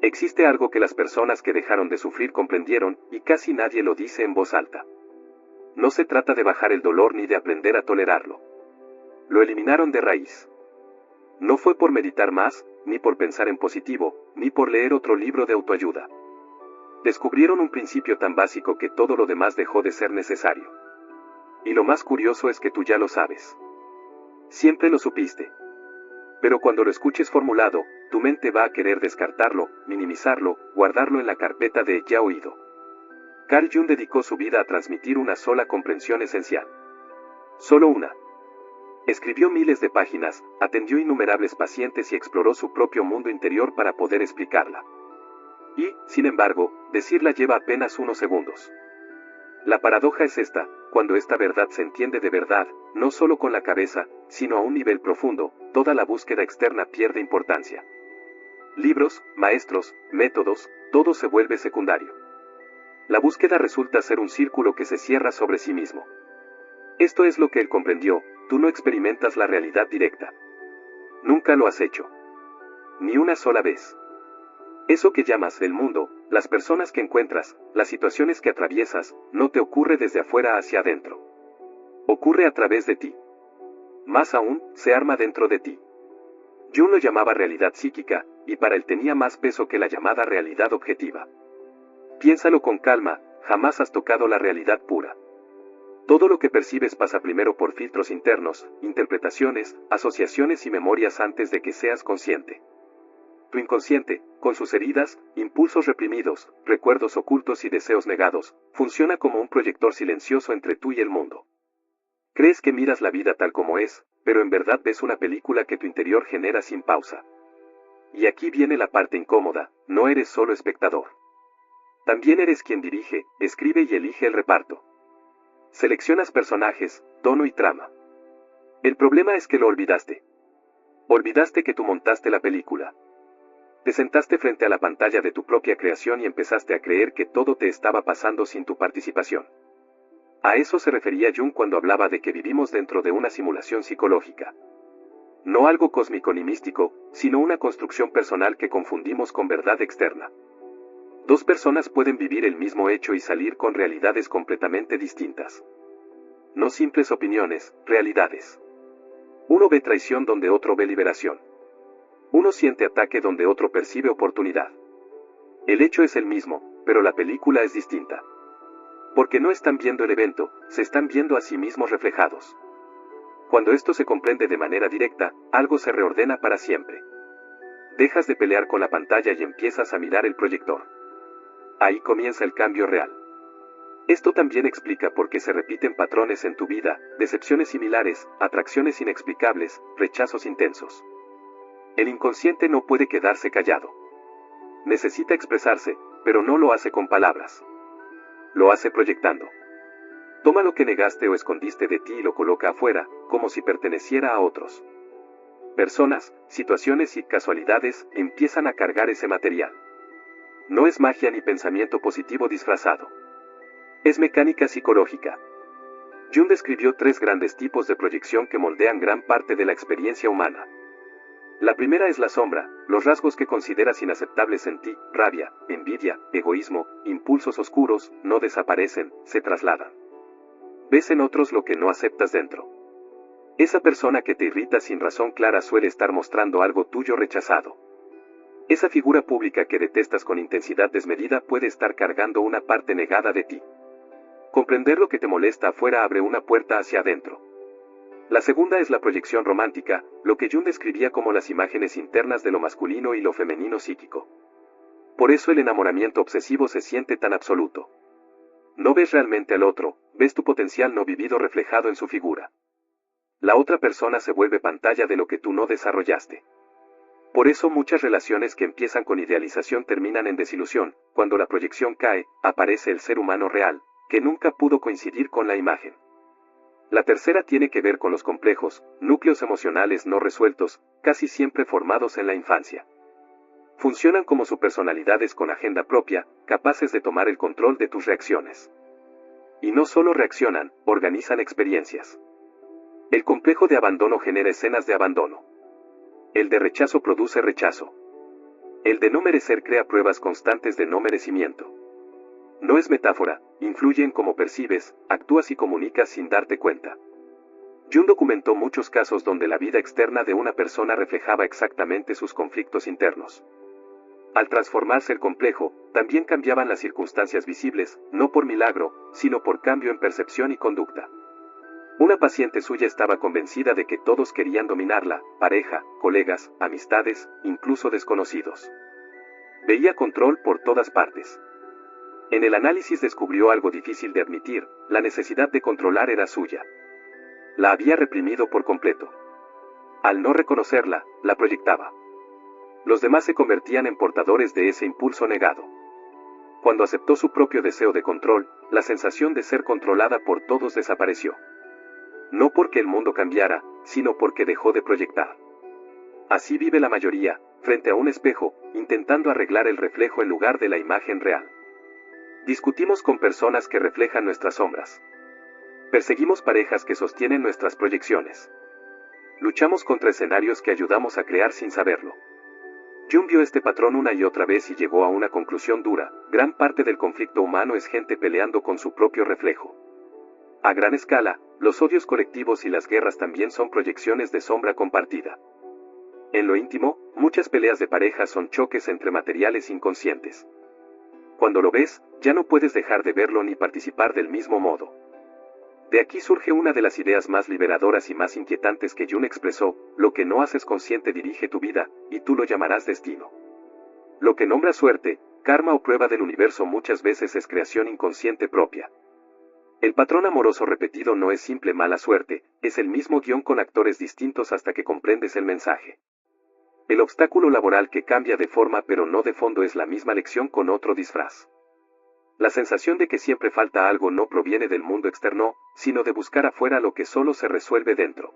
Existe algo que las personas que dejaron de sufrir comprendieron, y casi nadie lo dice en voz alta. No se trata de bajar el dolor ni de aprender a tolerarlo. Lo eliminaron de raíz. No fue por meditar más, ni por pensar en positivo, ni por leer otro libro de autoayuda. Descubrieron un principio tan básico que todo lo demás dejó de ser necesario. Y lo más curioso es que tú ya lo sabes. Siempre lo supiste. Pero cuando lo escuches formulado, tu mente va a querer descartarlo, minimizarlo, guardarlo en la carpeta de ya oído. Carl Jung dedicó su vida a transmitir una sola comprensión esencial. Solo una. Escribió miles de páginas, atendió innumerables pacientes y exploró su propio mundo interior para poder explicarla. Y, sin embargo, decirla lleva apenas unos segundos. La paradoja es esta: cuando esta verdad se entiende de verdad, no solo con la cabeza, sino a un nivel profundo, toda la búsqueda externa pierde importancia. Libros, maestros, métodos, todo se vuelve secundario. La búsqueda resulta ser un círculo que se cierra sobre sí mismo. Esto es lo que él comprendió: tú no experimentas la realidad directa. Nunca lo has hecho. Ni una sola vez. Eso que llamas el mundo, las personas que encuentras, las situaciones que atraviesas, no te ocurre desde afuera hacia adentro. Ocurre a través de ti. Más aún, se arma dentro de ti. Jung lo llamaba realidad psíquica, y para él tenía más peso que la llamada realidad objetiva. Piénsalo con calma, jamás has tocado la realidad pura. Todo lo que percibes pasa primero por filtros internos, interpretaciones, asociaciones y memorias antes de que seas consciente. Tu inconsciente, con sus heridas, impulsos reprimidos, recuerdos ocultos y deseos negados, funciona como un proyector silencioso entre tú y el mundo. Crees que miras la vida tal como es, pero en verdad ves una película que tu interior genera sin pausa. Y aquí viene la parte incómoda: no eres solo espectador. También eres quien dirige, escribe y elige el reparto. Seleccionas personajes, tono y trama. El problema es que lo olvidaste. Olvidaste que tú montaste la película. Te sentaste frente a la pantalla de tu propia creación y empezaste a creer que todo te estaba pasando sin tu participación. A eso se refería Jung cuando hablaba de que vivimos dentro de una simulación psicológica. No algo cósmico ni místico, sino una construcción personal que confundimos con verdad externa. Dos personas pueden vivir el mismo hecho y salir con realidades completamente distintas. No simples opiniones, realidades. Uno ve traición donde otro ve liberación. Uno siente ataque donde otro percibe oportunidad. El hecho es el mismo, pero la película es distinta. Porque no están viendo el evento, se están viendo a sí mismos reflejados. Cuando esto se comprende de manera directa, algo se reordena para siempre. Dejas de pelear con la pantalla y empiezas a mirar el proyector. Ahí comienza el cambio real. Esto también explica por qué se repiten patrones en tu vida, decepciones similares, atracciones inexplicables, rechazos intensos. El inconsciente no puede quedarse callado. Necesita expresarse, pero no lo hace con palabras. Lo hace proyectando. Toma lo que negaste o escondiste de ti y lo coloca afuera, como si perteneciera a otros. Personas, situaciones y casualidades empiezan a cargar ese material. No es magia ni pensamiento positivo disfrazado. Es mecánica psicológica. Jung describió 3 grandes tipos de proyección que moldean gran parte de la experiencia humana. La primera es la sombra, los rasgos que consideras inaceptables en ti: rabia, envidia, egoísmo, impulsos oscuros, no desaparecen, se trasladan. Ves en otros lo que no aceptas dentro. Esa persona que te irrita sin razón clara suele estar mostrando algo tuyo rechazado. Esa figura pública que detestas con intensidad desmedida puede estar cargando una parte negada de ti. Comprender lo que te molesta afuera abre una puerta hacia adentro. La segunda es la proyección romántica, lo que Jung describía como las imágenes internas de lo masculino y lo femenino psíquico. Por eso el enamoramiento obsesivo se siente tan absoluto. No ves realmente al otro, ves tu potencial no vivido reflejado en su figura. La otra persona se vuelve pantalla de lo que tú no desarrollaste. Por eso muchas relaciones que empiezan con idealización terminan en desilusión. Cuando la proyección cae, aparece el ser humano real, que nunca pudo coincidir con la imagen. La tercera tiene que ver con los complejos, núcleos emocionales no resueltos, casi siempre formados en la infancia. Funcionan como subpersonalidades con agenda propia, capaces de tomar el control de tus reacciones. Y no solo reaccionan, organizan experiencias. El complejo de abandono genera escenas de abandono. El de rechazo produce rechazo. El de no merecer crea pruebas constantes de no merecimiento. No es metáfora, influye en cómo percibes, actúas y comunicas sin darte cuenta. Jung documentó muchos casos donde la vida externa de una persona reflejaba exactamente sus conflictos internos. Al transformarse el complejo, también cambiaban las circunstancias visibles, no por milagro, sino por cambio en percepción y conducta. Una paciente suya estaba convencida de que todos querían dominarla, pareja, colegas, amistades, incluso desconocidos. Veía control por todas partes. En el análisis descubrió algo difícil de admitir: la necesidad de controlar era suya. La había reprimido por completo. Al no reconocerla, la proyectaba. Los demás se convertían en portadores de ese impulso negado. Cuando aceptó su propio deseo de control, la sensación de ser controlada por todos desapareció. No porque el mundo cambiara, sino porque dejó de proyectar. Así vive la mayoría, frente a un espejo, intentando arreglar el reflejo en lugar de la imagen real. Discutimos con personas que reflejan nuestras sombras. Perseguimos parejas que sostienen nuestras proyecciones. Luchamos contra escenarios que ayudamos a crear sin saberlo. Jung vio este patrón una y otra vez y llegó a una conclusión dura: gran parte del conflicto humano es gente peleando con su propio reflejo. A gran escala, los odios colectivos y las guerras también son proyecciones de sombra compartida. En lo íntimo, muchas peleas de pareja son choques entre materiales inconscientes. Cuando lo ves, ya no puedes dejar de verlo ni participar del mismo modo. De aquí surge una de las ideas más liberadoras y más inquietantes que Jung expresó: lo que no haces consciente dirige tu vida, y tú lo llamarás destino. Lo que nombra suerte, karma o prueba del universo muchas veces es creación inconsciente propia. El patrón amoroso repetido no es simple mala suerte, es el mismo guión con actores distintos hasta que comprendes el mensaje. El obstáculo laboral que cambia de forma pero no de fondo es la misma lección con otro disfraz. La sensación de que siempre falta algo no proviene del mundo externo, sino de buscar afuera lo que solo se resuelve dentro.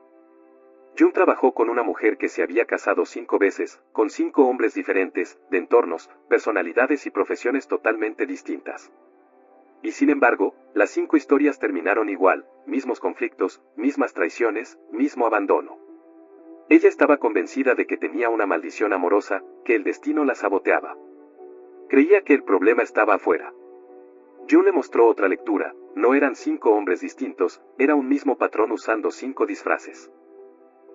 Jung trabajó con una mujer que se había casado 5 veces, con 5 hombres diferentes, de entornos, personalidades y profesiones totalmente distintas. Y sin embargo, las 5 historias terminaron igual: mismos conflictos, mismas traiciones, mismo abandono. Ella estaba convencida de que tenía una maldición amorosa, que el destino la saboteaba. Creía que el problema estaba afuera. Jung le mostró otra lectura: no eran 5 hombres distintos, era un mismo patrón usando 5 disfraces.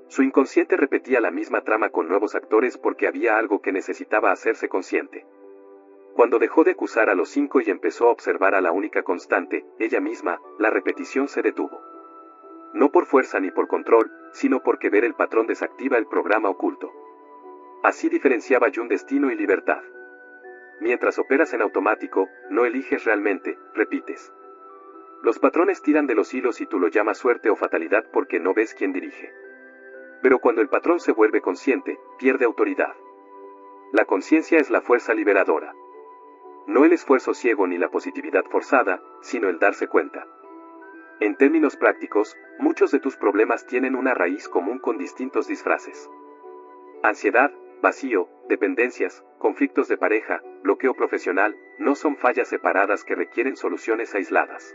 Su inconsciente repetía la misma trama con nuevos actores porque había algo que necesitaba hacerse consciente. Cuando dejó de acusar a los 5 y empezó a observar a la única constante, ella misma, la repetición se detuvo. No por fuerza ni por control, sino porque ver el patrón desactiva el programa oculto. Así diferenciaba Jung destino y libertad. Mientras operas en automático, no eliges realmente, repites. Los patrones tiran de los hilos y tú lo llamas suerte o fatalidad porque no ves quién dirige. Pero cuando el patrón se vuelve consciente, pierde autoridad. La conciencia es la fuerza liberadora. No el esfuerzo ciego ni la positividad forzada, sino el darse cuenta. En términos prácticos, muchos de tus problemas tienen una raíz común con distintos disfraces. Ansiedad, vacío, dependencias, conflictos de pareja, bloqueo profesional, no son fallas separadas que requieren soluciones aisladas.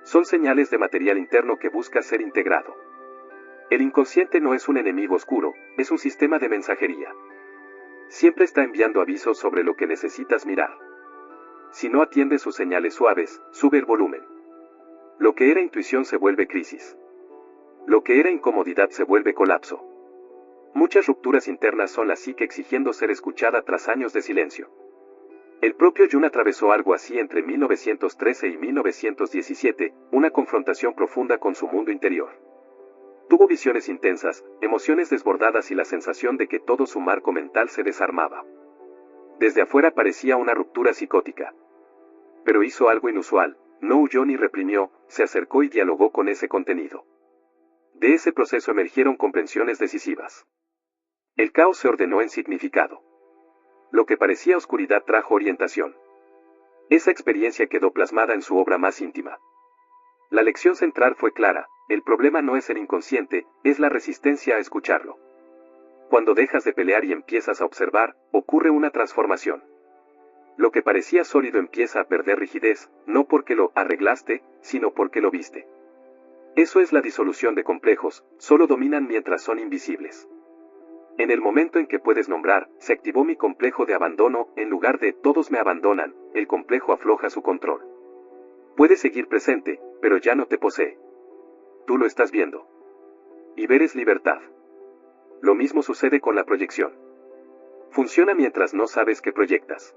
Son señales de material interno que busca ser integrado. El inconsciente no es un enemigo oscuro, es un sistema de mensajería. Siempre está enviando avisos sobre lo que necesitas mirar. Si no atiendes sus señales suaves, sube el volumen. Lo que era intuición se vuelve crisis. Lo que era incomodidad se vuelve colapso. Muchas rupturas internas son la psique exigiendo ser escuchada tras años de silencio. El propio Jung atravesó algo así entre 1913 y 1917, una confrontación profunda con su mundo interior. Tuvo visiones intensas, emociones desbordadas y la sensación de que todo su marco mental se desarmaba. Desde afuera parecía una ruptura psicótica. Pero hizo algo inusual: no huyó ni reprimió, se acercó y dialogó con ese contenido. De ese proceso emergieron comprensiones decisivas. El caos se ordenó en significado. Lo que parecía oscuridad trajo orientación. Esa experiencia quedó plasmada en su obra más íntima. La lección central fue clara: el problema no es el inconsciente, es la resistencia a escucharlo. Cuando dejas de pelear y empiezas a observar, ocurre una transformación. Lo que parecía sólido empieza a perder rigidez, no porque lo arreglaste, sino porque lo viste. Eso es la disolución de complejos, solo dominan mientras son invisibles. En el momento en que puedes nombrar, se activó mi complejo de abandono, en lugar de todos me abandonan, el complejo afloja su control. Puede seguir presente, pero ya no te posee. Tú lo estás viendo. Y ver es libertad. Lo mismo sucede con la proyección. Funciona mientras no sabes que proyectas.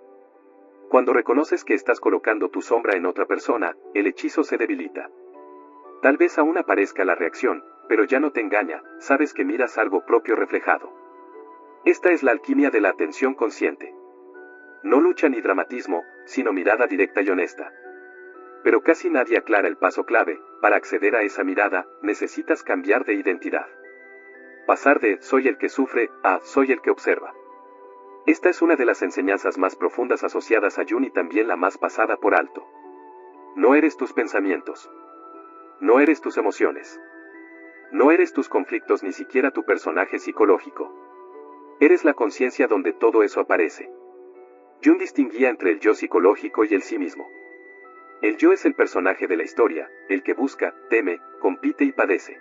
Cuando reconoces que estás colocando tu sombra en otra persona, el hechizo se debilita. Tal vez aún aparezca la reacción, pero ya no te engaña, sabes que miras algo propio reflejado. Esta es la alquimia de la atención consciente. No lucha ni dramatismo, sino mirada directa y honesta. Pero casi nadie aclara el paso clave. Para acceder a esa mirada, necesitas cambiar de identidad. Pasar de soy el que sufre a soy el que observa. Esta es una de las enseñanzas más profundas asociadas a Jung y también la más pasada por alto. No eres tus pensamientos. No eres tus emociones. No eres tus conflictos, ni siquiera tu personaje psicológico. Eres la conciencia donde todo eso aparece. Jung distinguía entre el yo psicológico y el sí mismo. El yo es el personaje de la historia, el que busca, teme, compite y padece.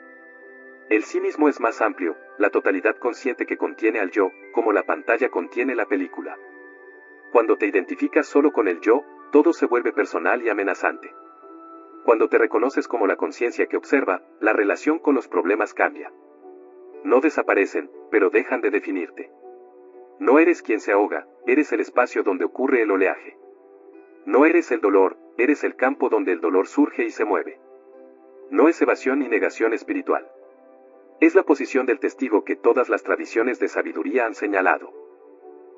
El sí mismo es más amplio, la totalidad consciente que contiene al yo, como la pantalla contiene la película. Cuando te identificas solo con el yo, todo se vuelve personal y amenazante. Cuando te reconoces como la conciencia que observa, la relación con los problemas cambia. No desaparecen, pero dejan de definirte. No eres quien se ahoga, eres el espacio donde ocurre el oleaje. No eres el dolor, eres el campo donde el dolor surge y se mueve. No es evasión ni negación espiritual. Es la posición del testigo que todas las tradiciones de sabiduría han señalado.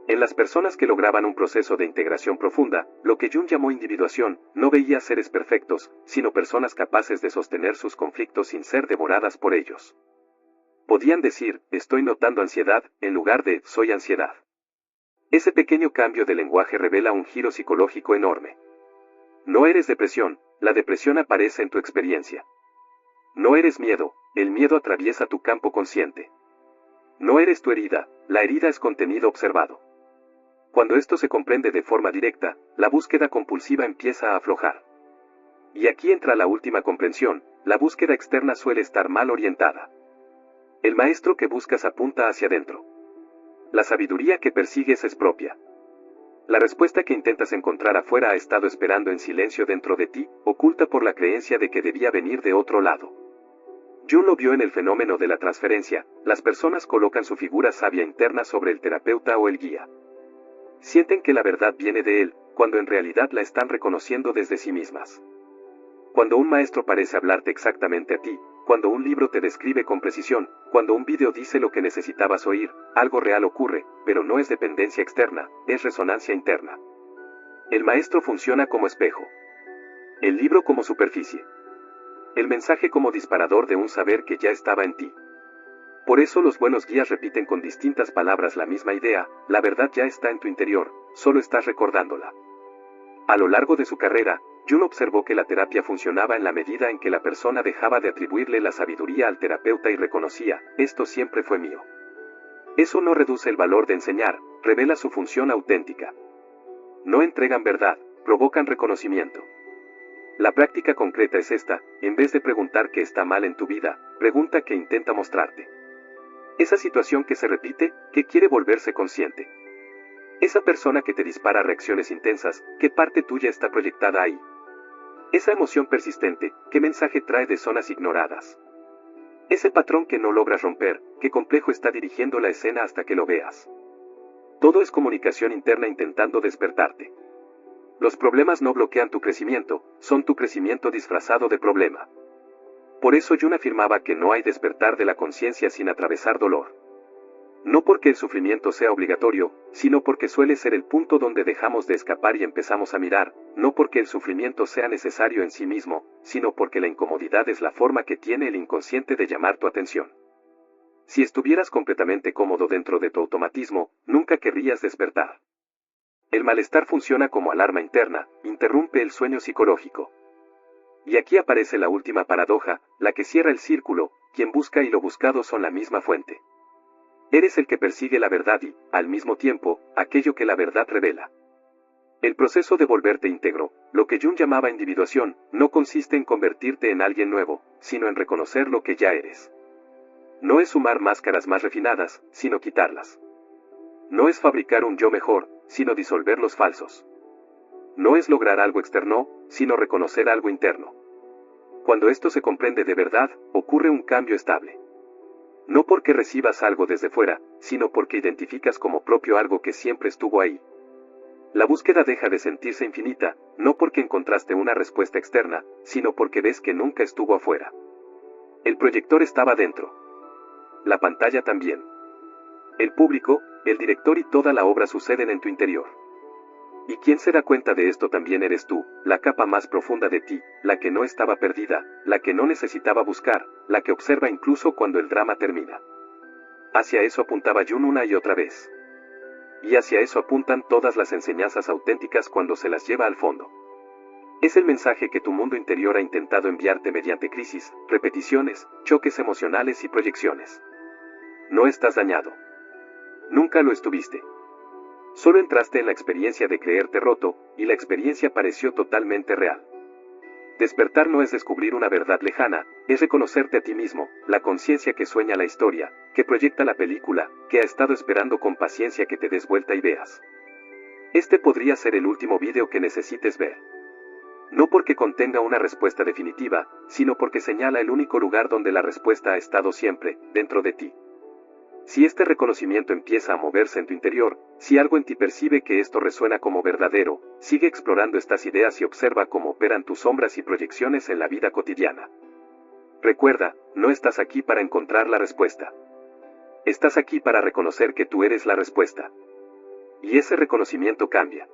En las personas que lograban un proceso de integración profunda, lo que Jung llamó individuación, no veía seres perfectos, sino personas capaces de sostener sus conflictos sin ser devoradas por ellos. Podían decir, estoy notando ansiedad, en lugar de, soy ansiedad. Ese pequeño cambio de lenguaje revela un giro psicológico enorme. No eres depresión, la depresión aparece en tu experiencia. No eres miedo, el miedo atraviesa tu campo consciente. No eres tu herida, la herida es contenido observado. Cuando esto se comprende de forma directa, la búsqueda compulsiva empieza a aflojar. Y aquí entra la última comprensión, la búsqueda externa suele estar mal orientada. El maestro que buscas apunta hacia adentro. La sabiduría que persigues es propia. La respuesta que intentas encontrar afuera ha estado esperando en silencio dentro de ti, oculta por la creencia de que debía venir de otro lado. Jung lo vio en el fenómeno de la transferencia, las personas colocan su figura sabia interna sobre el terapeuta o el guía. Sienten que la verdad viene de él, cuando en realidad la están reconociendo desde sí mismas. Cuando un maestro parece hablarte exactamente a ti, cuando un libro te describe con precisión, cuando un vídeo dice lo que necesitabas oír, algo real ocurre, pero no es dependencia externa, es resonancia interna. El maestro funciona como espejo. El libro como superficie. El mensaje como disparador de un saber que ya estaba en ti. Por eso los buenos guías repiten con distintas palabras la misma idea, la verdad ya está en tu interior, solo estás recordándola. A lo largo de su carrera, Jung observó que la terapia funcionaba en la medida en que la persona dejaba de atribuirle la sabiduría al terapeuta y reconocía, esto siempre fue mío. Eso no reduce el valor de enseñar, revela su función auténtica. No entregan verdad, provocan reconocimiento. La práctica concreta es esta, en vez de preguntar qué está mal en tu vida, pregunta qué intenta mostrarte. Esa situación que se repite, que quiere volverse consciente. Esa persona que te dispara reacciones intensas, ¿qué parte tuya está proyectada ahí? Esa emoción persistente, ¿qué mensaje trae de zonas ignoradas? Ese patrón que no logras romper, ¿qué complejo está dirigiendo la escena hasta que lo veas? Todo es comunicación interna intentando despertarte. Los problemas no bloquean tu crecimiento, son tu crecimiento disfrazado de problema. Por eso Jung afirmaba que no hay despertar de la conciencia sin atravesar dolor. No porque el sufrimiento sea obligatorio, sino porque suele ser el punto donde dejamos de escapar y empezamos a mirar, no porque el sufrimiento sea necesario en sí mismo, sino porque la incomodidad es la forma que tiene el inconsciente de llamar tu atención. Si estuvieras completamente cómodo dentro de tu automatismo, nunca querrías despertar. El malestar funciona como alarma interna, interrumpe el sueño psicológico. Y aquí aparece la última paradoja, la que cierra el círculo, quien busca y lo buscado son la misma fuente. Eres el que persigue la verdad y, al mismo tiempo, aquello que la verdad revela. El proceso de volverte íntegro, lo que Jung llamaba individuación, no consiste en convertirte en alguien nuevo, sino en reconocer lo que ya eres. No es sumar máscaras más refinadas, sino quitarlas. No es fabricar un yo mejor, sino disolver los falsos. No es lograr algo externo, sino reconocer algo interno. Cuando esto se comprende de verdad, ocurre un cambio estable. No porque recibas algo desde fuera, sino porque identificas como propio algo que siempre estuvo ahí. La búsqueda deja de sentirse infinita, no porque encontraste una respuesta externa, sino porque ves que nunca estuvo afuera. El proyector estaba dentro. La pantalla también. El público, el director y toda la obra suceden en tu interior. Y quien se da cuenta de esto también eres tú, la capa más profunda de ti, la que no estaba perdida, la que no necesitaba buscar, la que observa incluso cuando el drama termina. Hacia eso apuntaba Jung una y otra vez. Y hacia eso apuntan todas las enseñanzas auténticas cuando se las lleva al fondo. Es el mensaje que tu mundo interior ha intentado enviarte mediante crisis, repeticiones, choques emocionales y proyecciones. No estás dañado. Nunca lo estuviste. Solo entraste en la experiencia de creerte roto, y la experiencia pareció totalmente real. Despertar no es descubrir una verdad lejana, es reconocerte a ti mismo, la conciencia que sueña la historia, que proyecta la película, que ha estado esperando con paciencia que te des vuelta y veas. Este podría ser el último vídeo que necesites ver. No porque contenga una respuesta definitiva, sino porque señala el único lugar donde la respuesta ha estado siempre, dentro de ti. Si este reconocimiento empieza a moverse en tu interior, si algo en ti percibe que esto resuena como verdadero, sigue explorando estas ideas y observa cómo operan tus sombras y proyecciones en la vida cotidiana. Recuerda, no estás aquí para encontrar la respuesta. Estás aquí para reconocer que tú eres la respuesta. Y ese reconocimiento cambia.